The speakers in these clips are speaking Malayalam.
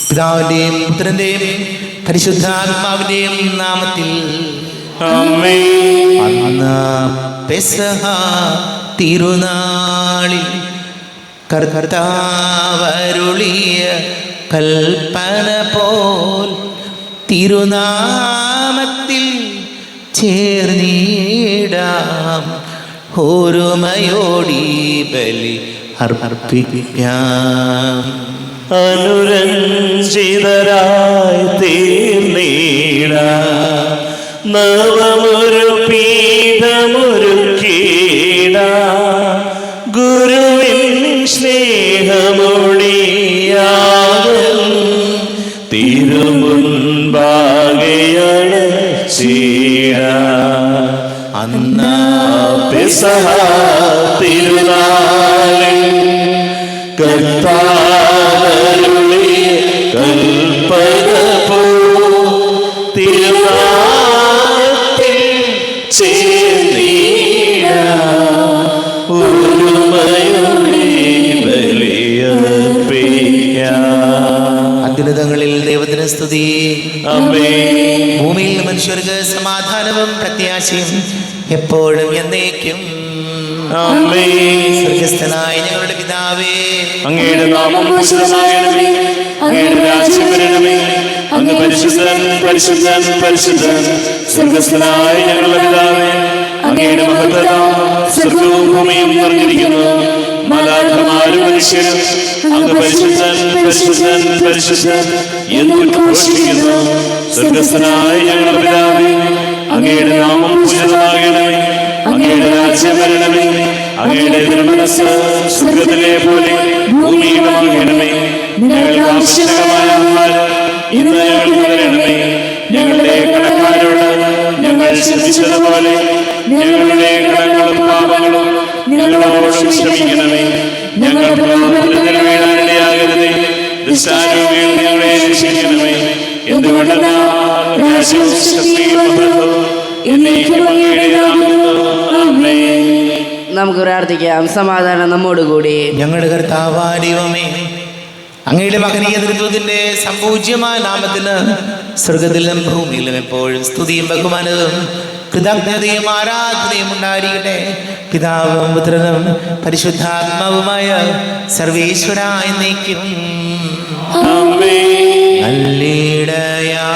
പിതാവിന്റെയും പുത്രന്റെയും പരിശുദ്ധാത്മാവിന്റെയും നാമത്തിൽ ആമേൻ. അന്ന് പെസഹ തിരുനാളിൽ കർത്താവരുളിയ കൽപ്പന പോൽ തിരുനാമത്തിൽ ചേർന്നിടാം, ഓർമ്മയോടി ബലി അർപ്പിക്കാം. അനുരഞ്ജിതരായി തീർന്നിടാം, നവമൊരു പീഠമൊരുക്കിടാം, ഗുരുവിൻ സ്നേഹമൊഴിയാകും തിരുമുൻപാകെയാണ് ചീടാം. അന്നാ പെസഹ തിരുനാളിൽ കർത്താവരുളിയ കൽപ്പന പോൽ തിരുനാമത്തിൽ ചേർന്നിടാം, ഒരുമയോടെ ബലിയർപ്പിക്കാം. അത്യുന്നതങ്ങളിൽ ദൈവത്തിന് സ്തുതി. ആമേൻ. ഭൂമിയിൽ മനുഷ്യർക്ക് സമാധാനവും പ്രത്യാശയും എപ്പോഴും എന്നേക്കും. ആമേൻ. സ്വർഗ്ഗസ്ഥനായ ഞങ്ങളുടെ പിതാവേ, അങ്ങയുടെ നാമം പൂജിതമാകണമേ, അങ്ങയുടെ രാജ്യം വരണമേ, അങ്ങ് പരിശുദ്ധൻ പരിശുദ്ധൻ പരിശുദ്ധൻ. സ്വർഗ്ഗസ്ഥനായ ഞങ്ങളുടെ പിതാവേ, അങ്ങയുടെ മഹത്വം സ്വർഗ്ഗവും ഭൂമിയും നിറഞ്ഞിരിക്കുന്നു. മാലാഖമാരും മനുഷ്യരും അങ്ങ് പരിശുദ്ധൻ പരിശുദ്ധൻ പരിശുദ്ധൻ എന്ന് ഘോഷിക്കുന്നു. സ്വർഗ്ഗസ്ഥനായ ഞങ്ങളുടെ പിതാവേ, അങ്ങയുടെ നാമം പൂജിതമാകണമേ, അങ്ങയുടെ രാജ്യം വരണമേ, അങ്ങയുടെ തിരുമനസ്സ് സ്വർഗ്ഗത്തിലെ പോലെ ഭൂമിയിലുമാകണമേ. ഞങ്ങൾക്ക് ആവശ്യമായ ആഹാരം ഇന്ന് ഞങ്ങൾക്ക് തരണമേ. ഞങ്ങളുടെ കടക്കാരോട് ഞങ്ങൾ ക്ഷമിച്ചതുപോലെ ഞങ്ങളുടെ കടങ്ങളും പാപങ്ങളും ഞങ്ങളോട് ക്ഷമിക്കണമേ. ഞങ്ങൾ പ്രലോഭനത്തിൽ വീഴാനിടയാകരുതേ, ദുഷ്ടാരൂപിയിൽ ഞങ്ങളെ രക്ഷിക്കണമേ. എന്തുകൊണ്ടെന്നാൽ രാജ്യവും ശക്തിയും മഹത്വവും എന്നേക്കും അങ്ങയുടേതാകുന്നു. ആമേൻ. നമുക്ക് പ്രാർത്ഥിക്കാം. സമാധാനം നമ്മോടുകൂടി. ഞങ്ങളുടെ കർത്താവായ ദൈവമേ, അങ്ങയുടെ മകനീയ നേതൃത്വത്തിന്റെ സംപൂജ്യമായ നാമത്തിന് സ്വർഗത്തിലും ഭൂമിയിലും എപ്പോഴും സ്തുതിയും ബഹുമാനവും കൃതജ്ഞതയും ആരാധനയും ഉണ്ടായിരിക്കട്ടെ. പിതാവും പുത്രനും പരിശുദ്ധാത്മാവുമായ സർവേശ്വര എന്നേക്കും. ആമേൻ. നല്ലിടയാ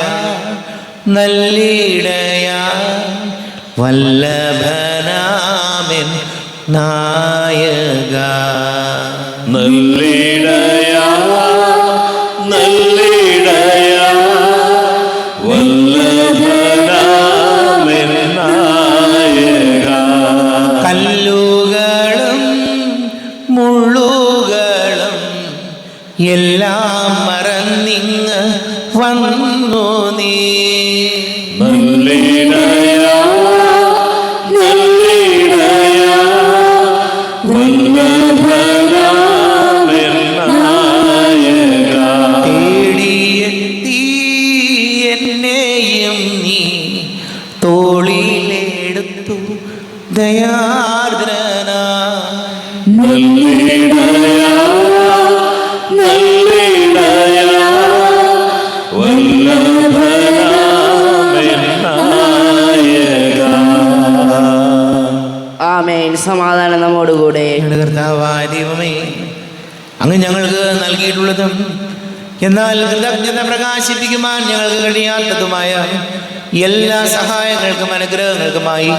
നല്ലിടയാ വല്ലഭനാമൻ നായക, നല്ലിടയാ നല്ലിടയാ വല്ലഭനാമൻ നായക. കല്ലുകളും മുള്ളുകളും എല്ലാം മറന്നിങ്ങ് വന്നു നീ. നല്ലിടയാ നല്ലിടയാ വല്ലഭനാമൻ നായക. തേടിയെത്തി എന്നെയും നീ തോളിലെടുത്തു ദയാർദ്രനാ. നല്ലിടയാ നല്ലിടയാ വല്ലഭനാമൻ നായക. ആമേൻ. സമാധാനം നമ്മോടുകൂടെ. ഞങ്ങളുടെ കർത്താവായ ദൈവമേ, അങ്ങ് ഞങ്ങൾക്ക് നൽകിയിട്ടുള്ളതും എന്നാൽ കൃതജ്ഞത പ്രകാശിപ്പിക്കുവാൻ ഞങ്ങൾക്ക് കഴിയാത്തതുമായ എല്ലാ സഹായങ്ങൾക്കും അനുഗ്രഹങ്ങൾക്കുമായി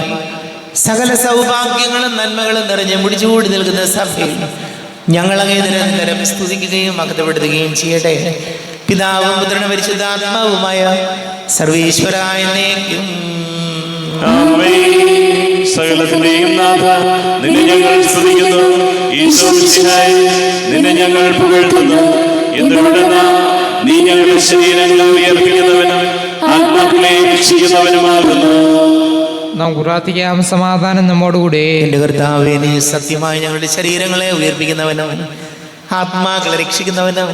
സകല സൗഭാഗ്യങ്ങളും നന്മകളും നിറഞ്ഞ് മുടിച്ചുകൂടി നിൽക്കുന്ന സഭയിൽ ഞങ്ങൾ അങ്ങേ നിരന്തരം സ്തുതിക്കുകയും മഹത്വപ്പെടുത്തുകയും ചെയ്യട്ടെ. പിതാവും പുത്രനും പരിശുദ്ധാത്മാവുമായ സർവേശ്വര എന്നേക്കും. ആമേൻ. സകലത്തിന്റെയും നാഥ, നിന്നെ ഞങ്ങൾ സ്തുതിക്കുന്നു. ഈശോ മിശിഹായേ, നിന്നെ ഞങ്ങൾ പുകഴ്ത്തുന്നു. എന്തുകൊണ്ടെന്നാൽ നീ ഞങ്ങളുടെ ശരീരങ്ങളെ ഉയർപ്പിക്കുന്നവനും ആത്മാക്കളെ രക്ഷിക്കുന്നവനുമാകുന്നു. നമുക്ക് പ്രാർത്ഥിക്കാം. സമാധാനം നമ്മോടുകൂടെ. എൻ്റെ കർത്താവേ, നീ സത്യമായി ഞങ്ങളുടെ ശരീരങ്ങളെ ഉയർപ്പിക്കുന്നവനും ആത്മാക്കളെ രക്ഷിക്കുന്നവനും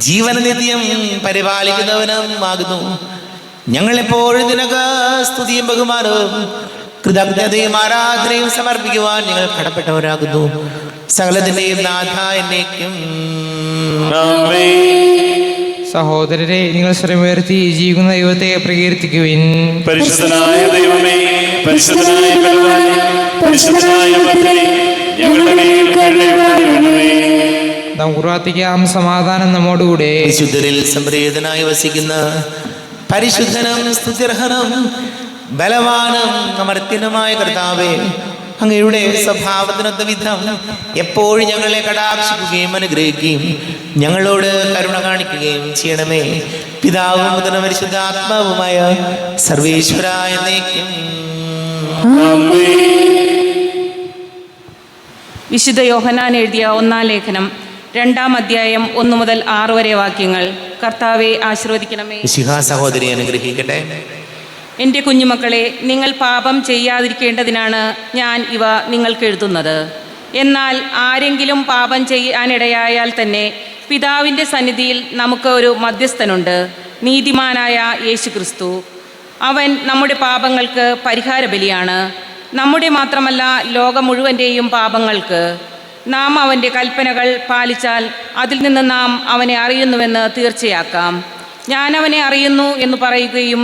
ജീവനനിത്യം പരിപാലിക്കുന്നവനും ആകുന്നു. ഞങ്ങളെപ്പോഴും നിനക്ക് സ്തുതിയും ബഹുമാനവും കൃതജ്ഞതയും ആരാധനയും സമർപ്പിക്കുവാൻ ഞങ്ങൾ കടപ്പെട്ടവരാകുന്നു. സകലത്തിന്റെയും നാഥ എന്നേക്കും. ആമേൻ. സഹോദരരെ, നിങ്ങൾ ശ്രമമുയർത്തി ജീവിക്കുന്ന ദൈവത്തെ പ്രകീർത്തിക്കുവിൻ. പരിശുദ്ധനായ ദൈവമേ, പരിശുദ്ധനായ ബലവാനേ, പരിശുദ്ധനായ അമർത്യനേ, ഞങ്ങളുടെ മേൽ കരുണയുണ്ടാകണമേ. നമുക്ക് പ്രാർത്ഥിക്കാം. സമാധാനം നമ്മോടുകൂടെ. വിശുദ്ധരിൽ സംപ്രീതനായി വസിക്കുന്ന പരിശുദ്ധനും സ്തുത്യർഹനും ബലവാനും അമർത്യനുമായ കർത്താവേ, അങ്ങയുടെ സ്വഭാവത്തിനൊത്ത വിധം എപ്പോഴും ഞങ്ങളെ കടാക്ഷിക്കുകയും അനുഗ്രഹിക്കുകയും ഞങ്ങളോട് കരുണ കാണിക്കുകയും ചെയ്യണമേ. പിതാവും പുത്രനും പരിശുദ്ധാത്മാവുമായ സർവേശ്വരായ എന്നേക്കും. വിശുദ്ധ യോഹന്നാൻ എഴുതിയ 1-ാം ലേഖനം 2-ാം അധ്യായം 1 മുതൽ 6 വരെ വാക്യങ്ങൾ. കർത്താവെ ആശീർവദിക്കണമേ. മിശിഹാ സഹോദരി അനുഗ്രഹിക്കട്ടെ. എൻ്റെ കുഞ്ഞുമക്കളെ, നിങ്ങൾ പാപം ചെയ്യാതിരിക്കേണ്ടതിനാണ് ഞാൻ ഇവ നിങ്ങൾക്ക് എഴുതുന്നത്. എന്നാൽ ആരെങ്കിലും പാപം ചെയ്യാനിടയായാൽ തന്നെ പിതാവിൻ്റെ സന്നിധിയിൽ നമുക്ക് ഒരു മധ്യസ്ഥനുണ്ട്, നീതിമാനായ യേശുക്രിസ്തു. അവൻ നമ്മുടെ പാപങ്ങൾക്ക് പരിഹാര ബലിയാണ്. നമ്മുടെ മാത്രമല്ല, ലോകം മുഴുവൻ്റെയും പാപങ്ങൾക്ക്. നാം അവൻ്റെ കൽപ്പനകൾ പാലിച്ചാൽ അതിൽ നിന്ന് നാം അവനെ അറിയുന്നുവെന്ന് തീർച്ചയാക്കാം. ഞാൻ അവനെ അറിയുന്നു എന്ന് പറയുകയും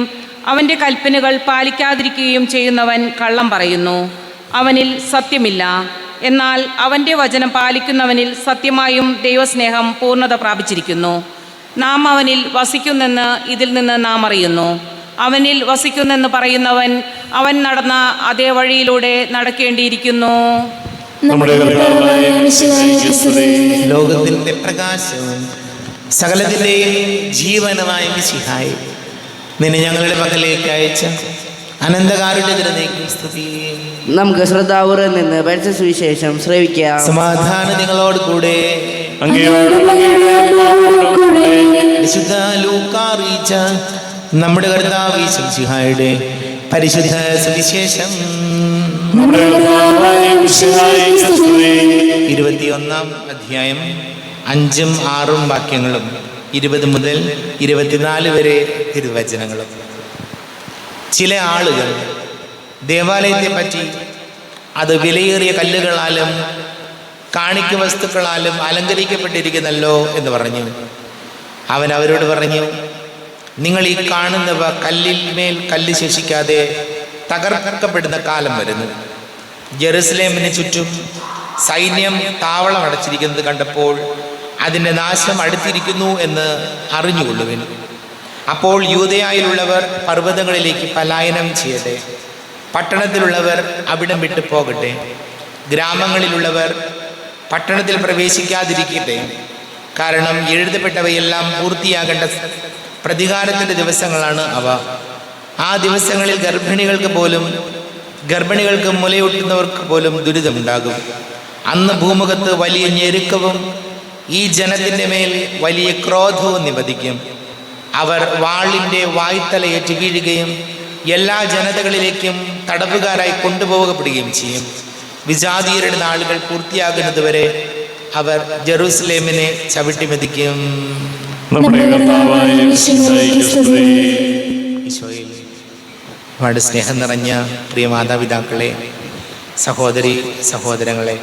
അവൻ്റെ കൽപ്പനകൾ പാലിക്കാതിരിക്കുകയും ചെയ്യുന്നവൻ കള്ളം പറയുന്നു, അവനിൽ സത്യമില്ല. എന്നാൽ അവൻ്റെ വചനം പാലിക്കുന്നവനിൽ സത്യമായും ദൈവസ്നേഹം പൂർണ്ണത പ്രാപിച്ചിരിക്കുന്നു. നാം അവനിൽ വസിക്കുന്നെന്ന് ഇതിൽ നിന്ന് നാം അറിയുന്നു. അവനിൽ വസിക്കുന്നെന്ന് പറയുന്നവൻ അവൻ നടന്ന അതേ വഴിയിലൂടെ നടക്കേണ്ടിയിരിക്കുന്നു. ലോകത്തിന്റെ പ്രകാശവും സകലത്തിന്റെയും ജീവനുമായ മിശിഹായി, നിന്നെ ഞങ്ങളുടെ പക്കലേക്ക് അയച്ച അനന്തകാരുണ്യത്തിനേക്കും സ്തുതി. നമുക്ക് ശ്രദ്ധാപൂർവ്വം നിന്ന് പരിശുദ്ധ സുവിശേഷം ശ്രവിക്കാം. സമാധാനം നിങ്ങളോട് കൂടെ. വിശുദ്ധ ലൂക്കാ അറിയിച്ച നമ്മുടെ കർത്താവ് യേശു മിശിഹായുടെ പരിശുദ്ധ സുവിശേഷം 21-ാം അധ്യായം 5ഉം 6ഉം വാക്യങ്ങളും 20 മുതൽ 24 വരെ തിരുവചനങ്ങളും. ചില ആളുകൾ ദേവാലയത്തെ പറ്റി അത് വിലയേറിയ കല്ലുകളാലും കാണിക്ക വസ്തുക്കളാലും അലങ്കരിക്കപ്പെട്ടിരിക്കുന്നല്ലോ എന്ന് പറഞ്ഞു. അവൻ അവരോട് പറഞ്ഞു, നിങ്ങൾ ഈ കാണുന്നവ കല്ലിൽ മേൽ കല്ല് ശേഷിക്കാതെ തകർക്കപ്പെടുന്ന കാലം വരുന്നു. ജെറുസലേമിന് ചുറ്റും സൈന്യം താവളം അടച്ചിരിക്കുന്നത് കണ്ടപ്പോൾ അതിൻ്റെ നാശം അടുത്തിരിക്കുന്നു എന്ന് അറിഞ്ഞുകൊള്ളുവിൻ. അപ്പോൾ യൂദയായിലുള്ളവർ പർവ്വതങ്ങളിലേക്ക് പലായനം ചെയ്യട്ടെ, പട്ടണത്തിലുള്ളവർ അവിടം വിട്ടു പോകട്ടെ, ഗ്രാമങ്ങളിലുള്ളവർ പട്ടണത്തിൽ പ്രവേശിക്കാതിരിക്കട്ടെ. കാരണം എഴുതപ്പെട്ടവയെല്ലാം പൂർത്തിയാകേണ്ട പ്രതികാരത്തിൻ്റെ ദിവസങ്ങളാണ് അവ. ആ ദിവസങ്ങളിൽ ഗർഭിണികൾക്ക് മുലയൂട്ടുന്നവർക്ക് പോലും ദുരിതമുണ്ടാകും. അന്ന് ഭൂമുഖത്ത് വലിയ ഞെരുക്കവും ഈ ജനത്തിൻ്റെ മേൽ വലിയ ക്രോധവും നിപതിക്കും. അവർ വാളിൻ്റെ വായ്ത്തലയേറ്റ് വീഴുകയും എല്ലാ ജനതകളിലേക്കും തടവുകാരായി കൊണ്ടുപോകപ്പെടുകയും ചെയ്യും. വിജാതീയരുടെ നാളുകൾ പൂർത്തിയാകുന്നതുവരെ അവർ ജെറൂസലേമിനെ ചവിട്ടിമെതിക്കും. ഈശോയിൽ ഒരുപാട് സ്നേഹം നിറഞ്ഞ പ്രിയ മാതാപിതാക്കളെ, സഹോദരി സഹോദരങ്ങളെ,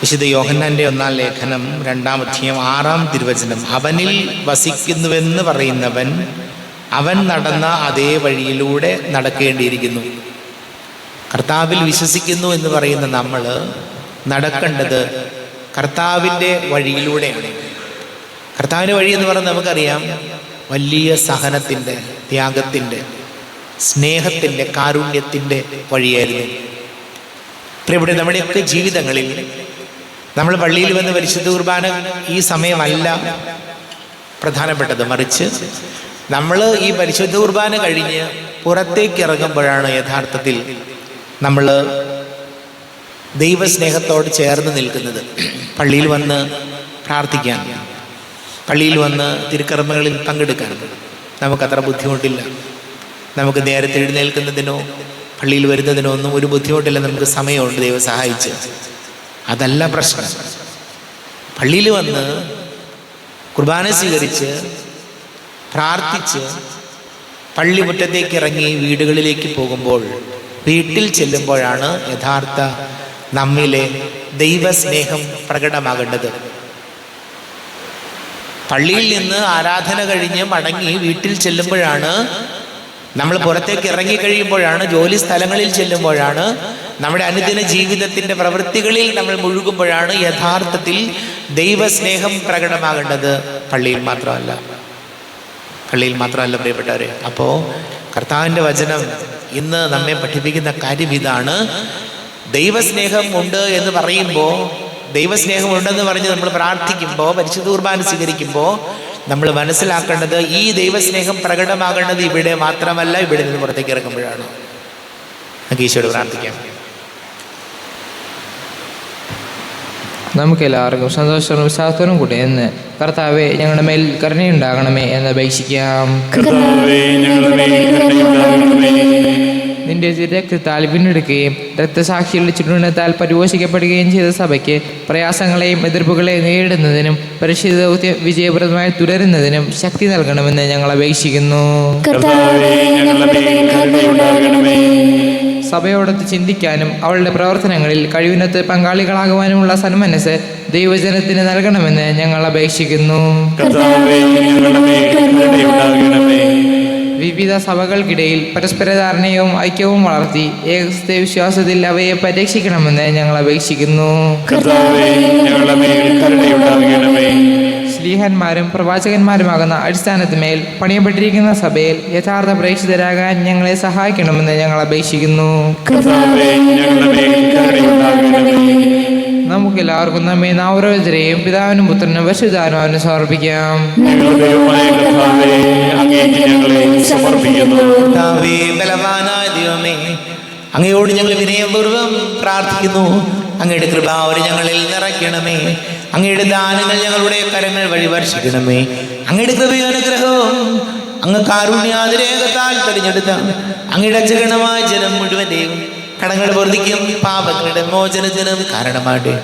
വിശുദ്ധ യോഹന്നാന്റെ 1-ാം ലേഖനം 2-ാം അധ്യായം 6-ാം തിരുവചനം, അവനിൽ വസിക്കുന്നുവെന്ന് പറയുന്നവൻ അവൻ നടന്ന അതേ വഴിയിലൂടെ നടക്കേണ്ടിയിരിക്കുന്നു. കർത്താവിൽ വിശ്വസിക്കുന്നു എന്ന് പറയുന്ന നമ്മൾ നടക്കേണ്ടത് കർത്താവിൻ്റെ വഴിയിലൂടെയാണ്. കർത്താവിൻ്റെ വഴി എന്ന് പറഞ്ഞാൽ നമുക്കറിയാം, വലിയ സഹനത്തിൻ്റെ, ത്യാഗത്തിൻ്റെ, സ്നേഹത്തിൻ്റെ, കാരുണ്യത്തിൻ്റെ വഴിയായിരുന്നു. ഇവിടെ നമ്മുടെയൊക്കെ ജീവിതങ്ങളിൽ നമ്മൾ പള്ളിയിൽ വന്ന് പരിശുദ്ധ കുർബാന ഈ സമയമല്ല പ്രധാനപ്പെട്ടത്, മറിച്ച് നമ്മൾ ഈ പരിശുദ്ധ കുർബാന കഴിഞ്ഞ് പുറത്തേക്ക് ഇറങ്ങുമ്പോഴാണ് യഥാർത്ഥത്തിൽ നമ്മൾ ദൈവസ്നേഹത്തോട് ചേർന്ന് നിൽക്കുന്നത്. പള്ളിയിൽ വന്ന് പ്രാർത്ഥിക്കാൻ, പള്ളിയിൽ വന്ന് തിരുക്കർമ്മങ്ങളിൽ പങ്കെടുക്കാൻ നമുക്കത്ര ബുദ്ധിമുട്ടില്ല. നമുക്ക് നേരത്തെ എഴുന്നേൽക്കുന്നതിനോ പള്ളിയിൽ വരുന്നതിനോ ഒന്നും ഒരു ബുദ്ധിമുട്ടില്ല, നമുക്ക് സമയമുണ്ട്, ദൈവം സഹായിച്ച്. അതല്ല പ്രശ്നം. പള്ളിയിൽ വന്ന് കുർബാന സ്വീകരിച്ച് പ്രാർത്ഥിച്ച് പള്ളി മുറ്റത്തേക്ക് ഇറങ്ങി വീടുകളിലേക്ക് പോകുമ്പോൾ, വീട്ടിൽ ചെല്ലുമ്പോഴാണ് യഥാർത്ഥ നമ്മിലെ ദൈവസ്നേഹം പ്രകടമാകേണ്ടത്. പള്ളിയിൽ നിന്ന് ആരാധന കഴിഞ്ഞ് മടങ്ങി വീട്ടിൽ ചെല്ലുമ്പോഴാണ്, നമ്മൾ പുറത്തേക്ക് ഇറങ്ങിക്കഴിയുമ്പോഴാണ്, ജോലി സ്ഥലങ്ങളിൽ ചെല്ലുമ്പോഴാണ്, നമ്മുടെ അനുദിന ജീവിതത്തിൻ്റെ പ്രവൃത്തികളിൽ നമ്മൾ മുഴുകുമ്പോഴാണ് യഥാർത്ഥത്തിൽ ദൈവസ്നേഹം പ്രകടമാകേണ്ടത്. പള്ളിയിൽ മാത്രമല്ല പ്രിയപ്പെട്ടവരെ. അപ്പോൾ കർത്താവിൻ്റെ വചനം ഇന്ന് നമ്മെ പഠിപ്പിക്കുന്ന കാര്യം ഇതാണ്. ദൈവസ്നേഹം ഉണ്ട് എന്ന് പറയുമ്പോൾ, ദൈവസ്നേഹം ഉണ്ടെന്ന് പറഞ്ഞ് നമ്മൾ പ്രാർത്ഥിക്കുമ്പോൾ, പരിശുദ്ധ കുർബാന സ്വീകരിക്കുമ്പോൾ നമ്മൾ മനസ്സിലാക്കേണ്ടത് ഈ ദൈവസ്നേഹം പ്രകടമാകേണ്ടത് ഇവിടെ മാത്രമല്ല, ഇവിടെ നിന്ന് പുറത്തേക്ക് ഇറങ്ങുമ്പോഴാണ്. നമുക്ക് ഈശോയോട് പ്രാർത്ഥിക്കാം. നമുക്കെല്ലാവർക്കും സന്തോഷവും വിശ്വാസത്തോടും കൂടി എന്ന് കർത്താവെ ഞങ്ങളുടെ മേൽ കരുണയുണ്ടാകണമേ എന്ന് അപേക്ഷിക്കാം. നിന്റെ രക്തത്താൽ വീണ്ടെടുക്കുകയും രക്തസാക്ഷികളുടെ ചുറ്റുണ്ടത്താൽ പരിപോഷിക്കപ്പെടുകയും ചെയ്ത സഭയ്ക്ക് പ്രയാസങ്ങളെയും എതിർപ്പുകളെയും നേരിടുന്നതിനും പരിശുദ്ധ ദൗത്യം വിജയപ്രദമായി തുടരുന്നതിനും ശക്തി നൽകണമെന്ന് ഞങ്ങൾ അപേക്ഷിക്കുന്നു. സഭയോടൊത്ത് ചിന്തിക്കാനും അവളുടെ പ്രവർത്തനങ്ങളിൽ കഴിവിനത്ത് പങ്കാളികളാകുവാനുമുള്ള സന്മനസ് ദൈവജനത്തിന് നൽകണമെന്ന് ഞങ്ങൾ അപേക്ഷിക്കുന്നു. വിവിധ സഭകൾക്കിടയിൽ പരസ്പര ധാരണയും ഐക്യവും വളർത്തി ഏകസ്യ വിശ്വാസത്തിൽ അവയെ പരിരക്ഷിക്കണമെന്ന് ഞങ്ങൾ അപേക്ഷിക്കുന്നു. ശ്ലീഹന്മാരും പ്രവാചകന്മാരുമാകുന്ന അടിസ്ഥാനത്തിന്മേൽ പണിയപ്പെട്ടിരിക്കുന്ന സഭയിൽ യഥാർത്ഥ പ്രേക്ഷിതരാകാൻ ഞങ്ങളെ സഹായിക്കണമെന്ന് ഞങ്ങൾ അപേക്ഷിക്കുന്നു. നമുക്കെല്ലാവർക്കും നമ്മെ ഓരോരുത്തരെയും പിതാവിനും പുത്രനും പരിശുദ്ധാത്മാവിനും സമർപ്പിക്കാം. അങ്ങയോട് ഞങ്ങൾ വിനയപൂർവ്വം പ്രാർത്ഥിക്കുന്നു. അങ്ങയുടെ കൃപാവരി ഞങ്ങളിൽ നിറയ്ക്കണമേ. അങ്ങയുടെ ദാനങ്ങൾ ഞങ്ങളുടെ കരങ്ങൾ വഴി വർഷിക്കണമേ. അങ്ങയുടെ കൃപയും അനുഗ്രഹവും അങ്ങ് കാരുണ്യാതിരേകത്താൽ തെരഞ്ഞെടുത്ത അങ്ങയുടെ അജഗണമായ ജനം മുഴുവൻ്റെയും കടങ്ങളുടെ പൊറുതിക്കും പാപങ്ങളുടെ മോചനത്തിനും കാരണമാട്ടെ.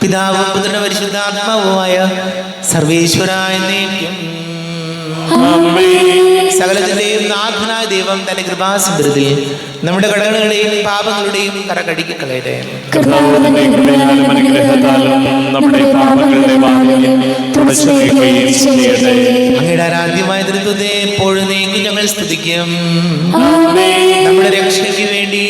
പിതാവും പുത്രനും പരിശുദ്ധാത്മാവുമായ സർവേശ്വരായ എന്നേക്കും സകലത്തിന്റെയും നാഥനായ ദൈവം തന്റെ കൃപാസമൃദ്ധി നമ്മുടെ കടകളുടെയും പാപങ്ങളുടെയും കര കഴുകി കളയട്ടെ. അങ്ങയുടെ ആരാധ്യമായ തൃത്വത്തെ എപ്പോഴും നീങ്ങി ഞങ്ങൾ സ്തുതിക്കും. നമ്മുടെ രക്ഷയ്ക്ക് വേണ്ടി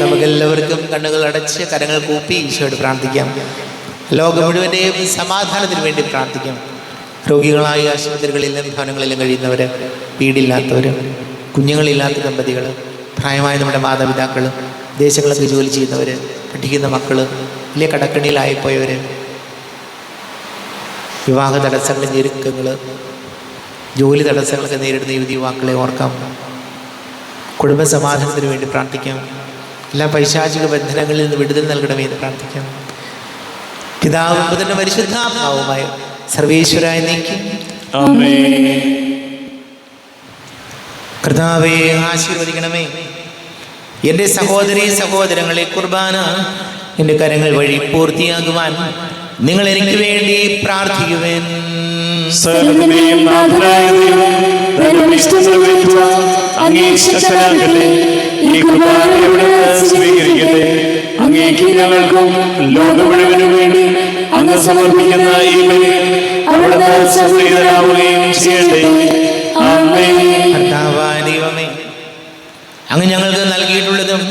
നമുക്കെല്ലാവർക്കും കണ്ണുകൾ അടച്ച് കരങ്ങൾ കൂപ്പി ഈശോയോട് പ്രാർത്ഥിക്കാം. ലോകം മുഴുവൻ്റെയും സമാധാനത്തിന് വേണ്ടി പ്രാർത്ഥിക്കാം. രോഗികളായ ആശുപത്രികളിലും ഭവനങ്ങളിലും കഴിയുന്നവർ, വീടില്ലാത്തവർ, കുഞ്ഞുങ്ങളില്ലാത്ത ദമ്പതികൾ, പ്രായമായ നമ്മുടെ മാതാപിതാക്കൾ, ദേശങ്ങളൊക്കെ ജോലി ചെയ്യുന്നവർ, പഠിക്കുന്ന മക്കൾ, വലിയ കടക്കണിയിലായിപ്പോയവർ, വിവാഹ തടസ്സങ്ങൾ, ഞെരുക്കങ്ങൾ, ജോലി തടസ്സങ്ങളൊക്കെ നേരിടുന്ന യുവാക്കളെ ഓർക്കാം. കുടുംബ സമാധാനത്തിന് വേണ്ടി പ്രാർത്ഥിക്കാം. എല്ലാ പൈശാചിക ബന്ധനങ്ങളിൽ നിന്ന് വിടുതൽ നൽകണമേ എന്ന് പ്രാർത്ഥിക്കാം. പിതാവും പുത്രനും പരിശുദ്ധാത്മാവുമായ സർവേശ്വരായ നീക്കും കർത്താവേ ആശീർവദിക്കണമേ. എൻ്റെ സഹോദരീ സഹോദരങ്ങളെ, കുർബാന എൻ്റെ കരങ്ങൾ വഴി പൂർത്തിയാകുവാൻ നിങ്ങൾ എനിക്ക് വേണ്ടി പ്രാർത്ഥിക്കുവേൻ. ഞങ്ങൾക്കും ലോകം മുഴുവനും വേണ്ടി അങ്ങ് സമർപ്പിക്കുന്ന ഈ ബലി അവിടുന്ന് സംപ്രീതനാവുകയും ചെയ്യട്ടെ. ദൈവമേ, അങ്ങ് ഞങ്ങൾക്ക് നൽകിയിട്ടുള്ളതും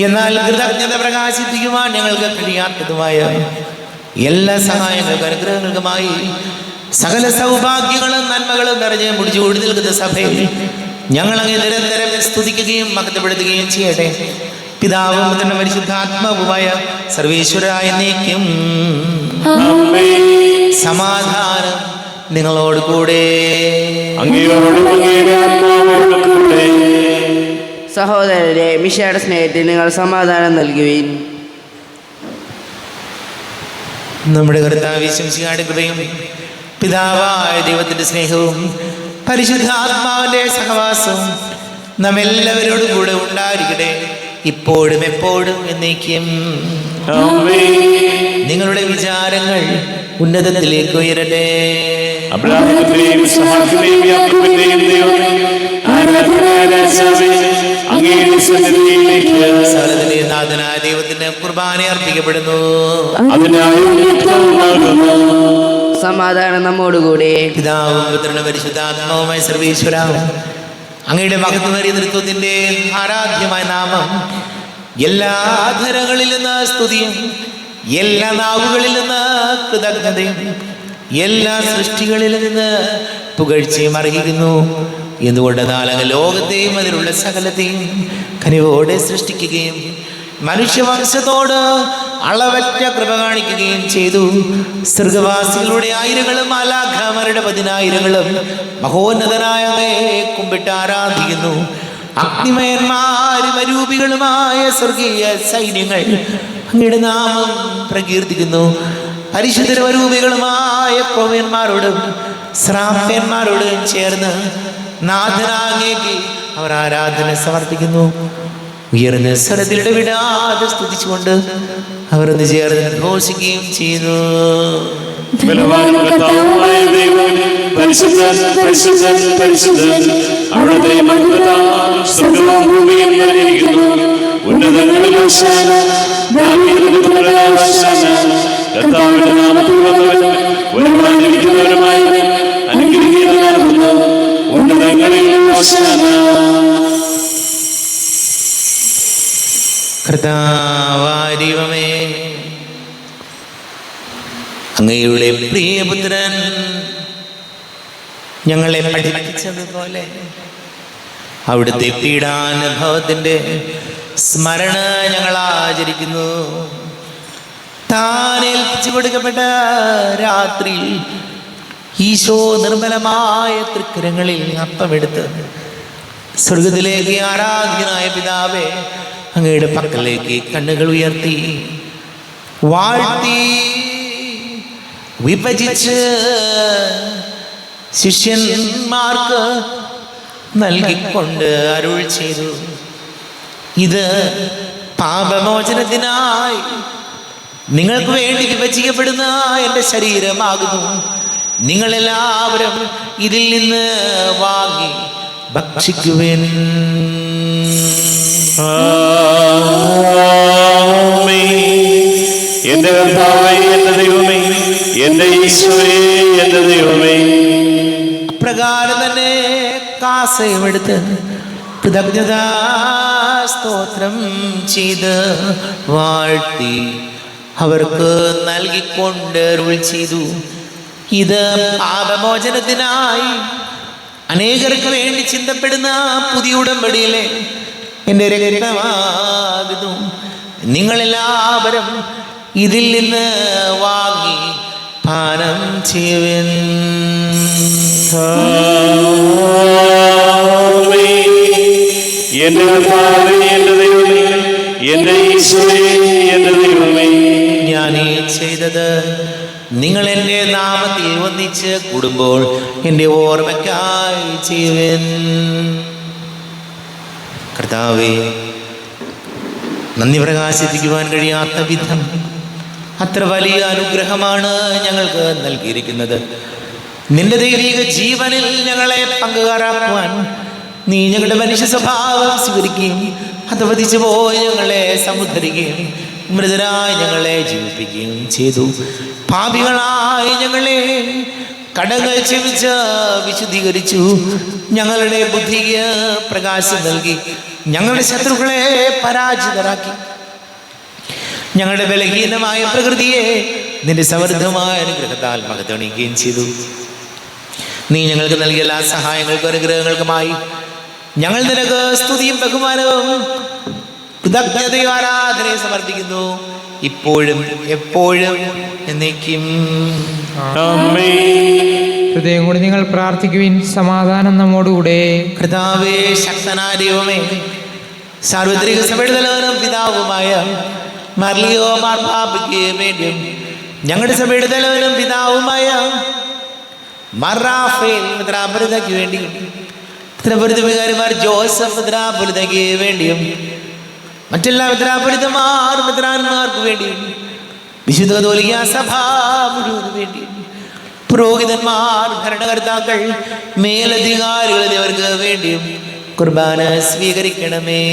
എന്നാൽ കൃതജ്ഞത പ്രകാശിപ്പിക്കുവാൻ ഞങ്ങൾക്ക് കഴിയാത്തതുമായ എല്ലാ സഹായങ്ങൾക്കും അനുഗ്രഹങ്ങൾക്കുമായി സകല സൗഭാഗ്യങ്ങളും നന്മകളും നിറഞ്ഞ് മുടിച്ചുകൂടി നിൽക്കുന്ന സഭയിൽ ഞങ്ങൾ അങ്ങ് നിരന്തരം സ്തുതിക്കുകയും മഹത്വപ്പെടുത്തുകയും ചെയ്യട്ടെ. പിതാവും പുത്രനും പരിശുദ്ധാത്മാവുമായ സർവേശ്വരായ എന്നേക്കും സമാധാനം നിങ്ങളോട് കൂടെ. സഹോദരരെ, മിശിഹായുടെ സ്നേഹത്തിൽ നിങ്ങൾ സമാധാനം നൽകുവിൻ. നമ്മുടെ കർത്താവ് യേശുമിശിഹായുടെ കൃപയും പിതാവായ ദൈവത്തിന്റെ സ്നേഹവും പരിശുദ്ധാത്മാവിന്റെ സഹവാസവും നമ്മെല്ലാവരോടും കൂടെ ഉണ്ടായിരിക്കട്ടെ, ഇപ്പോഴും എപ്പോഴും എന്നേക്കും. നിങ്ങളുടെ വിചാരങ്ങൾ ഉന്നതത്തിലേക്ക് ഉയരട്ടെ. അബ്രാഹത്തിന്റെയും ഇസ്ഹാക്കിന്റെയും യാക്കോബിന്റെയും ദൈവമേ, ആരാധനായ രാജാവേ, അങ്ങയുടെ സന്നിധിയിലേക്ക് സകലത്തിന്റെയും നാഥനായ ദൈവത്തിന് കുർബാന അർപ്പിക്കപ്പെടുന്നു. അതിനായി യുക്തവുമാകുന്നു. സമാധാനം നമ്മോടുകൂടെ. പിതാവും പുത്രനും പരിശുദ്ധാത്മാവുമായ സർവേശ്വര, അങ്ങയുടെ മഹത്വമേറിയ നൃത്വത്തിന്റെ ആരാധ്യമായ നാമം എല്ലാ ധരങ്ങളിൽ നിന്ന് സ്തുതിയും എല്ലാ നാവുകളിൽ നിന്ന് കൃതജ്ഞതയും എല്ലാ സൃഷ്ടികളിൽ നിന്ന് പുകഴ്ചയും അർഹിക്കുന്നു. എന്തുകൊണ്ടെന്നാൽ അങ്ങ് ലോകത്തെയും അതിലുള്ള സകലത്തെയും കനിവോടെ സൃഷ്ടിക്കുകയും മനുഷ്യവംശത്തോട് അളവറ്റ കൃപ കാണിക്കുകയും ചെയ്തു. സ്വർഗവാസികളുടെ ആയിരങ്ങളും മാലാഖമാരുടെ 10,000ങ്ങളും മഹോന്നതനായ അങ്ങയെ കുമ്പിട്ട് ആരാധിക്കുന്നു. അഗ്നിമയന്മാരും അരൂപികളുമായ സ്വർഗീയ സൈന്യങ്ങൾ അങ്ങയുടെ നാമം പ്രകീർത്തിക്കുന്നു. പരിശുദ്ധരൂപികളുമായ പ്രവീന്മാരോടും ശ്രാപ്യന്മാരോടും ചേർന്ന് നാഥനാങ്ങേക്ക് അവർ ആരാധന സമർപ്പിക്കുന്നു. ഉയർന്ന സ്വരത്തിൽ ഇടവിടാതെ സ്തുതിച്ചുകൊണ്ട് അവർ ഒന്ന് ചേർന്ന് ഘോഷിക്കുകയും ചെയ്തു. ബലവാനും കർത്താവുമായ ദൈവം, പരിശുദ്ധൻ, പരിശുദ്ധൻ, പരിശുദ്ധൻ, അവിടുത്തെ മഹത്വത്താൽ സ്വർഗ്ഗവും ഭൂമിയും നിറഞ്ഞിരിക്കുന്നു. ഉന്നതങ്ങളിൽ ഹോശാന, ദാവീദിന്റെ പുത്രനായ ഹോശാന. കർത്താവിന്റെ നാമത്തിൽ വന്നവൻ, വരുവാനിരിക്കുന്നവരുമായവൻ അനുഗ്രഹീതനാകുന്നു. ഉന്നതങ്ങളിൽ ഹോശാന. കർത്താവായ ദൈവമേ, അങ്ങയുടെ പ്രിയപുത്രൻ ഞങ്ങളെ പഠിപ്പിച്ചതുപോലെ അവിടുത്തെ പീഡാനുഭവത്തിന്റെ സ്മരണ ഞങ്ങൾ ആചരിക്കുന്നു. താൻ ഏൽപ്പിച്ചു കൊടുക്കപ്പെട്ട രാത്രി ഈശോ നിർമ്മലമായ തൃക്കരങ്ങളിൽ അപ്പമെടുത്ത് സ്വർഗത്തിലേക്ക് ആരാധ്യനായ പിതാവേ അങ്ങയുടെ പക്കലേക്ക് കണ്ണുകൾ ഉയർത്തി വാഴ്ത്തി വിഭജിച്ച് ശിഷ്യന്മാർക്ക് നൽകിക്കൊണ്ട് അരുൾ ചെയ്തു, ഇത് പാപമോചനത്തിനായി നിങ്ങൾക്ക് വേണ്ടി വിഭജിക്കപ്പെടുന്ന എൻ്റെ ശരീരമാകുന്നു. നിങ്ങളെല്ലാവരും ഇതിൽ നിന്ന് വാങ്ങി ഭക്ഷിക്കുവിൻ. എന്റെ കർത്താവേ, എന്റെ ദൈവമേ, എന്റെ ഈശോയേ, എന്റെ ദൈവമേ. അപ്രകാരം തന്നെ കാസയുമെടുത്ത് കൃതജ്ഞതാ സ്തോത്രം ചെയ്ത് വാഴ്ത്തി അവർക്ക് നൽകിക്കൊണ്ട് അരുൾ ചെയ്തു, ഇത് പാപമോചനത്തിനായി അനേകർക്ക് വേണ്ടി ചിന്തപ്പെടുന്ന പുതിയ ഉടമ്പടിയിലെ എൻ്റെ രക്തമാകുന്നു. നിങ്ങളെല്ലാവരും ഇതിൽ നിന്ന് വാങ്ങി പാനം ചെയ്യുവിൻ. എന്റെ കർത്താവേ, എന്റെ ദൈവമേ, എന്റെ ഈശോയേ, എന്റെ ദൈവമേ. ഞാൻ ഈ ചെയ്തത് നിങ്ങൾ എൻ്റെ നാമത്തിൽ ഒന്നിച്ച് കൂടുമ്പോൾ എൻ്റെ ഓർമ്മയ്ക്കായി ചെയ്യുവിൻ. കർത്താവേ, നന്ദി പ്രകാശിപ്പിക്കുവാൻ കഴിയാത്ത വിധം അത്ര വലിയ അനുഗ്രഹമാണ് ഞങ്ങൾക്ക് നൽകിയിരിക്കുന്നത്. നിന്റെ ദൈവിക ജീവനിൽ ഞങ്ങളെ പങ്കുകാരാക്കുവാൻ നീ ഞങ്ങളുടെ മനുഷ്യ സ്വഭാവം സ്വീകരിക്കുകയും അധപതിച്ചു പോയി ഞങ്ങളെ സമുദ്ധരിക്കുകയും മൃതരായി ഞങ്ങളെ ജീവിപ്പിക്കുകയും ചെയ്തു. പാപികളായി ഞങ്ങളെ കടങ്ങൾ ക്ഷമിച്ച് വിശുദ്ധീകരിച്ചു. ഞങ്ങളുടെ ബുദ്ധിക്ക് പ്രകാശം നൽകി ഞങ്ങളുടെ ശത്രുക്കളെ പരാജിതരാക്കി. ഞങ്ങളുടെ ബലഹീനമായ പ്രകൃതിയെ നിന്റെ സമൃദ്ധമായ അനുഗ്രഹത്താൽ മഹത്വണിക്കുകയും ചെയ്തു. നീ ഞങ്ങൾക്ക് നൽകിയ എല്ലാ സഹായങ്ങൾക്കും അനുഗ്രഹങ്ങൾക്കുമായി ഞങ്ങൾ നിനക്ക് സ്തുതിയും ബഹുമാനവും കൃതജ്ഞതയും ആരാധനയും സമർപ്പിക്കുന്നു, ഇപ്പോഴും എപ്പോഴും എന്നേക്കും. ഹൃദയം കൊണ്ട് നിങ്ങൾ പ്രാർത്ഥിക്കുവിൻ. സമാധാനം നമ്മോടുകൂടെ. കർത്താവേ, ശക്തനായ ദൈവമേ, സാർവത്രിക സഭയുടെ തലവനും പിതാവുമായ മർലിയോ മാർപ്പാപ്പയ്ക്ക് വേണ്ടിയും ഞങ്ങളുടെ സഭയുടെ തലവനും പിതാവുമായ മറാഫേൽ മെത്രാപ്പൊലീത്തയ്ക്ക് വേണ്ടിയും വികാരിമാർ ജോസഫ് മെത്രാപ്പൊലീത്തയ്ക്ക് വേണ്ടിയും മറ്റെല്ലാ മെത്രാപ്പൊലീത്തമാർ മെത്രാന്മാർക്ക് വേണ്ടിയും വിശുദ്ധ കത്തോലിക്കാ സഭ മുഴുവന് വേണ്ടിയും പുരോഹിതന്മാർ, ഭരണകർത്താക്കൾ, മേലധികാരികൾ എന്നിവർക്ക് വേണ്ടിയും കുർബാന സ്വീകരിക്കണമേ.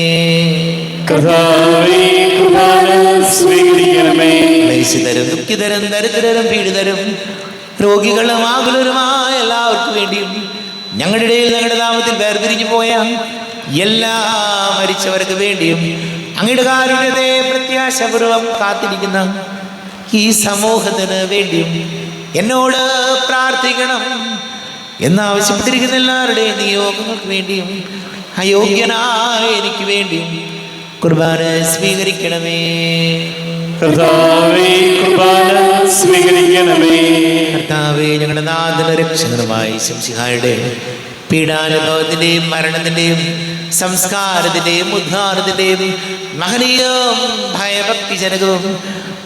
കർത്താവേ, കുർബാന സ്വീകരിക്കണമേ. ക്ലേശിതരും ദുഃഖിതരും ദരിദ്രരും പീഡിതരും രോഗികളും ആകുലരുമായ എല്ലാവർക്കും വേണ്ടിയും ഞങ്ങളുടെ ഇടയിൽ ഞങ്ങളുടെ നാമത്തിൽ വേർതിരിഞ്ഞു പോയ എല്ലാ മരിച്ചവർക്ക് വേണ്ടിയും അങ്ങയുടെ കാരുണ്യത്തെ പ്രത്യാശപൂർവം കാത്തിരിക്കുന്ന ഈ സമൂഹത്തിന് വേണ്ടിയും എന്നോട് പ്രാർത്ഥിക്കണം എന്നാവശ്യപ്പെട്ടിരിക്കുന്ന എല്ലാവരുടെയും നിയോഗങ്ങൾക്ക് വേണ്ടിയും അയോഗ്യനായ എനിക്ക് വേണ്ടിയും കുർബാന സ്വീകരിക്കണമേ. കർത്താവേ, കുർബാന സ്വീകരിക്കണമേ. കർത്താവേ, ഞങ്ങളുടെ നാഥന രക്ഷകനുമായി ശംസിഹായുടെ പീഡാനുഭവത്തിൻ്റെയും മരണത്തിൻ്റെയും സംസ്കാരത്തിൻ്റെയും ഉദ്ധാരത്തിൻ്റെയും മഹനീയവും ഭയഭക്തിജനകവും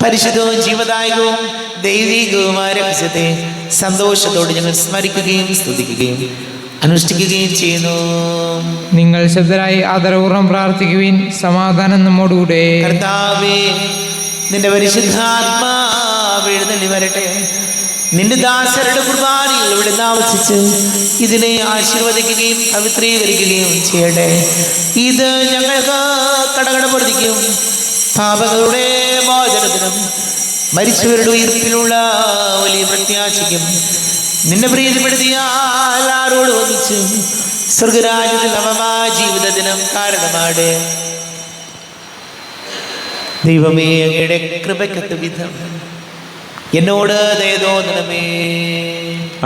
പരിശുദ്ധവും ജീവദായകവും ദൈവികവുമായ രഹസ്യത്തെ സന്തോഷത്തോടെ ഞങ്ങൾ സ്മരിക്കുകയും സ്തുതിക്കുകയും അനുഷ്ഠിക്കുകയും ചെയ്യുന്നു. നിങ്ങൾ ശബ്ദരായി ആദരപൂർവ്വം പ്രാർത്ഥിക്കുവിൻ. സമാധാനം നമ്മോടുകൂടെ. കർത്താവേ, നിന്റെ പരിശുദ്ധാത്മാവ് എഴുന്നള്ളി വരട്ടെ. നിന്റെ ദാസരുടെ കുർബാനയിൽ ഇവിടെ ആവസിച്ച് ഇതിനെ ആശീർവദിക്കുകയും പവിത്രീകരിക്കുകയും ചെയ്യട്ടെ. ഇത് ഞങ്ങൾക്ക് കടകടപ്പെടുത്തിക്കും പാപങ്ങളുടെ മോചനത്തിനും മരിച്ചവരുടെ ഉയർപ്പിലുള്ള വലിയ പ്രത്യാശയ്ക്കും നിന്നെ പ്രീതിപ്പെടുത്തിയ എല്ലാവരോട് ഒന്നിച്ച് സ്വർഗരാജ്യത്തിൽ നവമായ ജീവിതത്തിനും കാരണമാടെ. ദൈവമേ, അങ്ങയുടെ കൃപയ്ക്കൊത്ത വിധം എന്നോട് ദയ തോന്നണമേ.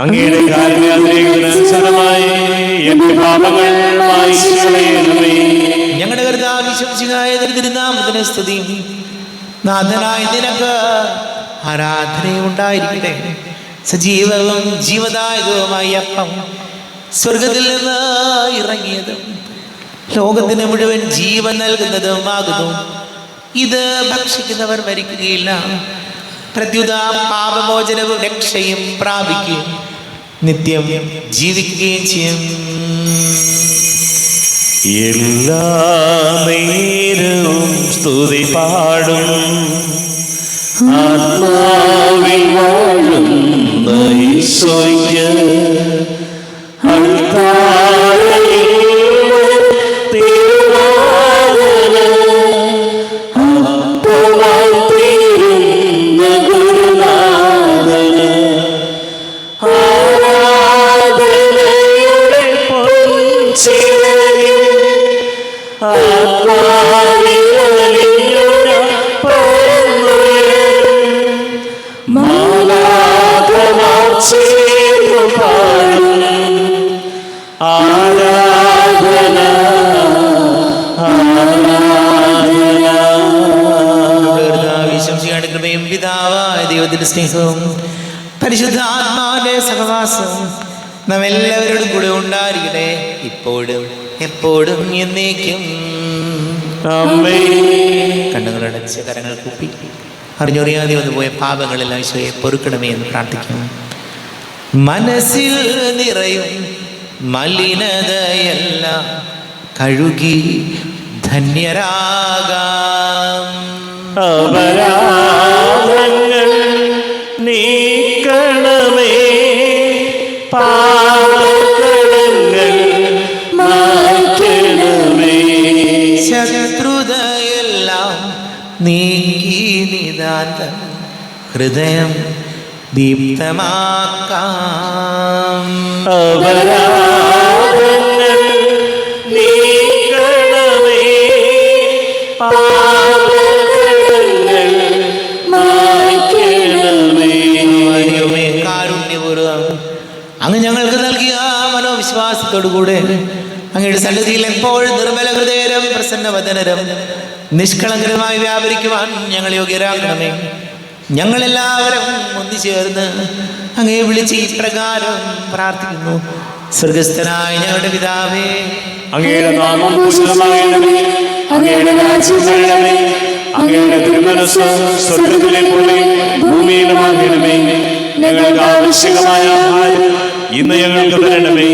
അങ്ങയുടെ കാരുണ്യാതിരേകത്തിനനുസൃതമായി എന്റെ പാപങ്ങൾ മായ്ച്ചുകളയണമേ. ഞങ്ങളുടെ കർത്താവ് ശംസിഹായ തിരുനാമത്തിന് സ്തുതിയും നാഥനായ നിനക്ക് ആരാധനയുണ്ടായിരിക്കട്ടെ. സജീവവും ജീവദായകവുമായ അപ്പം സ്വർഗത്തിൽ നിന്ന് ഇറങ്ങിയതും ലോകത്തിന് മുഴുവൻ ജീവൻ നൽകുന്നതുമാകുന്നു. ഇത് ഭക്ഷിക്കുന്നവർ മരിക്കുകയില്ല, പ്രത്യുത പാപമോചനവും രക്ഷയും പ്രാപിക്കുകയും നിത്യം ജീവിക്കുകയും ചെയ്യും. എല്ലാ നേരവും സ്തുതി പാടും ആത്മാവിൽ വാഴുന്ന ഈശോയ്ക്ക് അൾത്താരയിൽ തിരുവാതിര അപ്പമായി തീരുന്ന ഗുരുനാഥന് ആരാധനയുടെ പൊൻചിറകിൽ ആത്മാവിലലിഞ്ഞുര പരന്നുയരും മാലാഖമാർ ചേർന്നു പാടും ആരാധന ആരാധന. ശംസിഹായുടെ കൃപയും പിതാവായ ദൈവത്തിന്റെ സ്നേഹവും പരിശുദ്ധാത്മാവിന്റെ സഹവാസവും നാം എല്ലാവരോടും കൂടെ ഉണ്ടായിരിക്കട്ടെ, ഇപ്പോഴും എപ്പോഴും എന്നേക്കും. കണ്ണുകളടച്ച് കരങ്ങൾ കൂപ്പി അറിഞ്ഞറിയാതെ വന്നു പോയ പാപങ്ങളെല്ലാം ഈശോയെ പൊറുക്കണമേ എന്ന് പ്രാർത്ഥിക്കും. മനസ്സിൽ നിറയും മലിനതയെല്ലാം കഴുകി ധന്യരാകാം. അപരാധങ്ങൾ നീക്കണമേ, പാപകടങ്ങൾ മാറ്റണമേ. ശത്രുതയെല്ലാം നീക്കി നിതാന്തം ഹൃദയം ദീപ്തമാക്കാം. അപരാധങ്ങൾ നീക്കണമേ, പാപകടങ്ങൾ മാറ്റണമേ. ദൈവമേ, കാരുണ്യപൂർവ്വം അങ്ങ് ഞങ്ങൾക്ക് നൽകിയ മനോവിശ്വാസത്തോടുകൂടെ അങ്ങയുടെ സന്നിധിയിൽ എപ്പോഴും നിർമ്മല ഹൃദയരും പ്രസന്നവദനരും നിഷ്കളങ്കരമായി വ്യാപരിക്കുവാൻ ഞങ്ങൾ യോഗ്യരാകണമേ. ഞങ്ങളെല്ലാവരും ഒന്നുചേർന്ന് അങ്ങയെ വിളിച്ച് ഇപ്രകാരം പ്രാർത്ഥിക്കുന്നു. സ്വർഗസ്ഥനായ ഞങ്ങളുടെ പിതാവേ, അങ്ങയുടെ നാമം പൂജിതമാകണമേ, അങ്ങയുടെ രാജ്യം വരണമേ, അങ്ങയുടെ തിരുമനസ്സ് സ്വർഗ്ഗത്തിലെ പോലെ ഭൂമിയിലുമാകണമേ. ഞങ്ങൾക്ക് ആവശ്യമായ ആഹാരം ഇന്ന് ഞങ്ങൾക്ക് തരണമേ.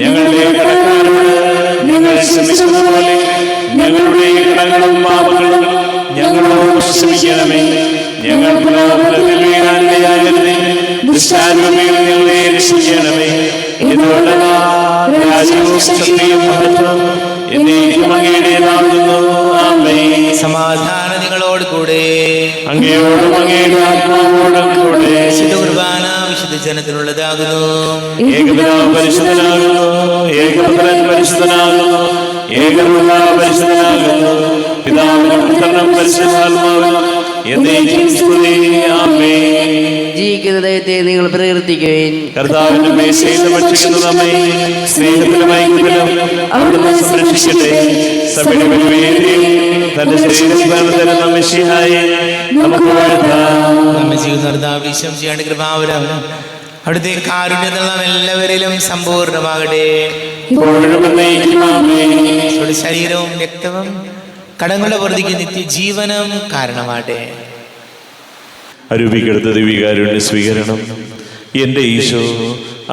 ഞങ്ങളുടെ കടക്കാരോട് ഞങ്ങൾ ക്ഷമിച്ചതുപോലെ ഞങ്ങളുടെ കടങ്ങളും പാപങ്ങളും ഞങ്ങളോട് ക്ഷമിക്കണമേ. ഞങ്ങൾ പ്രലോഭനത്തിൽ വീഴാനിടയാകരുതേ. ദുഷ്ടാരൂപിയിൽ ഞങ്ങളെ രക്ഷിക്കണമേ. രാജ്യവും ശക്തിയും മഹത്വവും എന്നേക്കും അങ്ങയുടേതാകുന്നു. ആമേൻ. സമാധാനം നിങ്ങളോട് കൂടെ. അങ്ങയോടും അങ്ങയുടെ ആത്മാവോടും കൂടെ. വിശുദ്ധ കുർബാന വിശുദ്ധ ജനത്തിനുള്ളതാകുന്നു. ഏകപിതാവ് പരിശുദ്ധനാകുന്നു, ഏകപുത്രൻ പരിശുദ്ധനാകുന്നു, ഏകരൂപ പരിശുദ്ധനാകുന്നു. പിതാവിനും പുത്രനും പരിശുദ്ധാത്മാവിനും എന്നേക്കും സ്തുതി. ആമേൻ. ജീവിക്കുന്ന ദൈവത്തെ നിങ്ങൾ പ്രകീർത്തിക്കുകയും കർത്താവിന്റെ മേശയിൽ ഭക്ഷിക്കുന്ന നമ്മെ സ്നേഹത്തിലും ഐക്യത്തിലും അവിടുന്ന് സംരക്ഷിക്കട്ടെ. സഭയുടെ പരിവേദിയും തന്റെ ശരീരസ്ഥാനം തരുന്ന മിശിഹായെ നമുക്ക് വാഴ്ത്താം. നമ്മെ ജീവിതം ചെയ്യാണ്ട് കൃപാവരം അവിടുത്തെ കാരുണ്യത്തിൽ നാം എല്ലാവരിലും സമ്പൂർണ്ണമാകട്ടെ. നമ്മുടെ ശരീരവും രക്തവും കടങ്ങളുടെ പുറത്തേക്ക് നിത്യജീവനം കാരണമാകട്ടെ. അരൂപിക്കെടുത്ത ദിവികാരുണ്യ സ്വീകരണം. എൻ്റെ ഈശോ,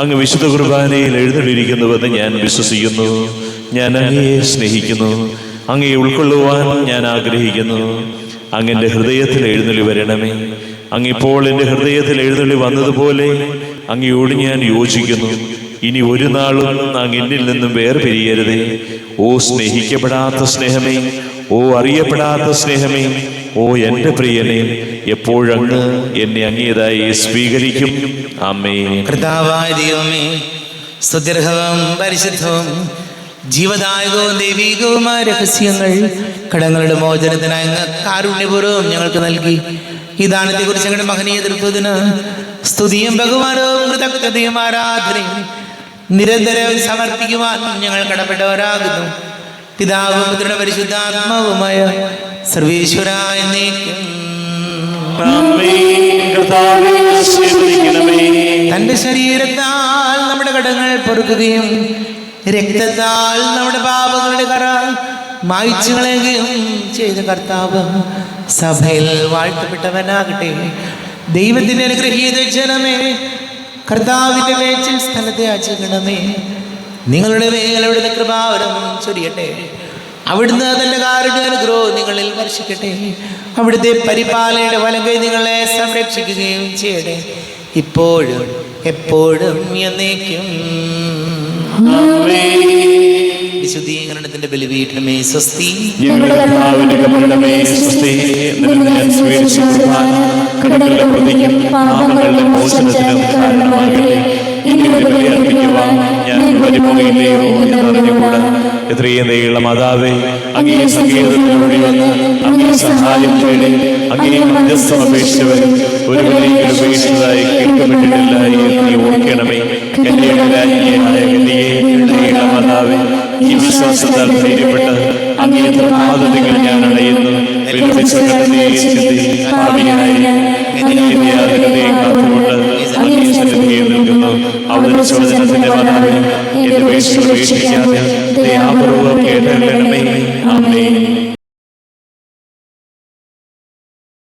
അങ്ങ് വിശുദ്ധ കുർബാനയിൽ എഴുന്നള്ളിരിക്കുന്നുവെന്ന് ഞാൻ വിശ്വസിക്കുന്നു. ഞാൻ അങ്ങയെ സ്നേഹിക്കുന്നു. അങ്ങയെ ഉൾക്കൊള്ളുവാൻ ഞാൻ ആഗ്രഹിക്കുന്നു. അങ്ങെൻ്റെ ഹൃദയത്തിൽ എഴുന്നള്ളി വരണമേ. അങ്ങിപ്പോൾ എൻ്റെ ഹൃദയത്തിൽ എഴുന്നള്ളി വന്നതുപോലെ അങ്ങയോട് ഞാൻ യോജിക്കുന്നു. ഇനി ഒരു നാളും അങ്ങ് എന്നിൽ നിന്നും വേർപിരിയരുതേ. ഓ സ്നേഹിക്കപ്പെടാത്ത സ്നേഹമേ, ഓ അറിയപ്പെടാത്ത സ്നേഹമേ, ഓ എൻ്റെ പ്രിയനെ, എപ്പോഴങ്ങ് എന്നെ അങ്ങേതായി സ്വീകരിക്കും. ആമേൻ. കർത്താവായ ദൈവമേ, സ്തുത്യർഹവും പരിശുദ്ധവും ജീവദായകവും ദൈവികവുമായ രഹസ്യങ്ങൾ കടങ്ങളുടെ മോചനത്തിനായി അങ്ങ് കാരുണ്യപൂർവ്വം ഞങ്ങൾക്ക് നൽകി. ഈ ദാനത്തെക്കുറിച്ച് ഞങ്ങളുടെ മഹനീയ തൃത്വത്തിന് സ്തുതിയും ബഹുമാനവും കൃതജ്ഞതയും ആരാധനയും നിരന്തരം സമർപ്പിക്കുവാൻ ഞങ്ങൾ കടപ്പെട്ടവരാകുന്നു. പിതാവും പുത്രനും പരിശുദ്ധാത്മാവുമായ സർവേശ്വരായ എന്നേക്കും. തന്റെ ശരീരത്താൽ നമ്മുടെ കടങ്ങൾ പൊറുക്കുകയും രക്തത്താൽ നമ്മുടെ പാപങ്ങളുടെ കറ മായ്ച്ചു കളയുകയും ചെയ്ത കർത്താവ് സഭയിൽ വാഴ്ത്തപ്പെട്ടവനാകട്ടെ. ദൈവത്തിന്റെ അനുഗ്രഹീത ജനമേ, കർത്താവിന്റെ മേച്ചിൽ സ്ഥലത്തെ ആചരണമേ. നിങ്ങളുടെ മേൽ അവിടുന്ന് കൃപാവരം ചൊരിയട്ടെ. അവിടുന്ന് തന്റെ കാരുണ്യ അനുഗ്രഹം നിങ്ങളിൽ വർഷിക്കട്ടെ. അവിടുത്തെ പരിപാലനയുടെ വലങ്കൈ നിങ്ങളെ സംരക്ഷിക്കുകയും ചെയ്യട്ടെ, ഇപ്പോഴും എപ്പോഴും എന്നേക്കും. വിശുദ്ധീകരണത്തിന്റെ ബലിപീഠമേ സ്വസ്തി. ഞങ്ങളുടെ കർത്താവിന്റെ കബറിടമേ സ്വസ്തി. ഞാൻ സ്വീകരിച്ച കുർബാന കടങ്ങളുടെ പ്രതിക്കും പാപങ്ങളുടെ മോചനത്തിനും കാരണമാകട്ടെ. ഇനി ഒരു ബലി അർപ്പിക്കുവാൻ ഞാൻ വരുമോയില്ലയോ എന്നറിഞ്ഞുകൂടാ. എത്രയും ദയുള്ള മാതാവേ, അങ്ങേ സങ്കേതത്തിലൂടെ വന്ന് അങ്ങേ സഹായം തേടി അങ്ങേ മധ്യസ്ഥം അപേക്ഷിച്ചവരും ഒരു ബലിയെങ്കിലും ഉപേക്ഷിച്ചതായി കേൾക്കപ്പെട്ടിട്ടില്ല എന്ന് നീ ഓർക്കണമേ. എന്റെ രാജ്ഞിയായ ദയുള്ള മാതാവേ, ഈ വിശ്വാസത്താൽ ധൈര്യപ്പെട്ട് അങ്ങേ തൃപാദത്തിൽ ഞാൻ അടയുന്നു. നിൽക്കുന്നു. അവരുടെ ചോദനത്തിന്റെ മാതാവിനും എന്റെ ഉപേക്ഷിക്കാതെ ദയാപൂർവ്വം കേട്ടേ. ആമേൻ.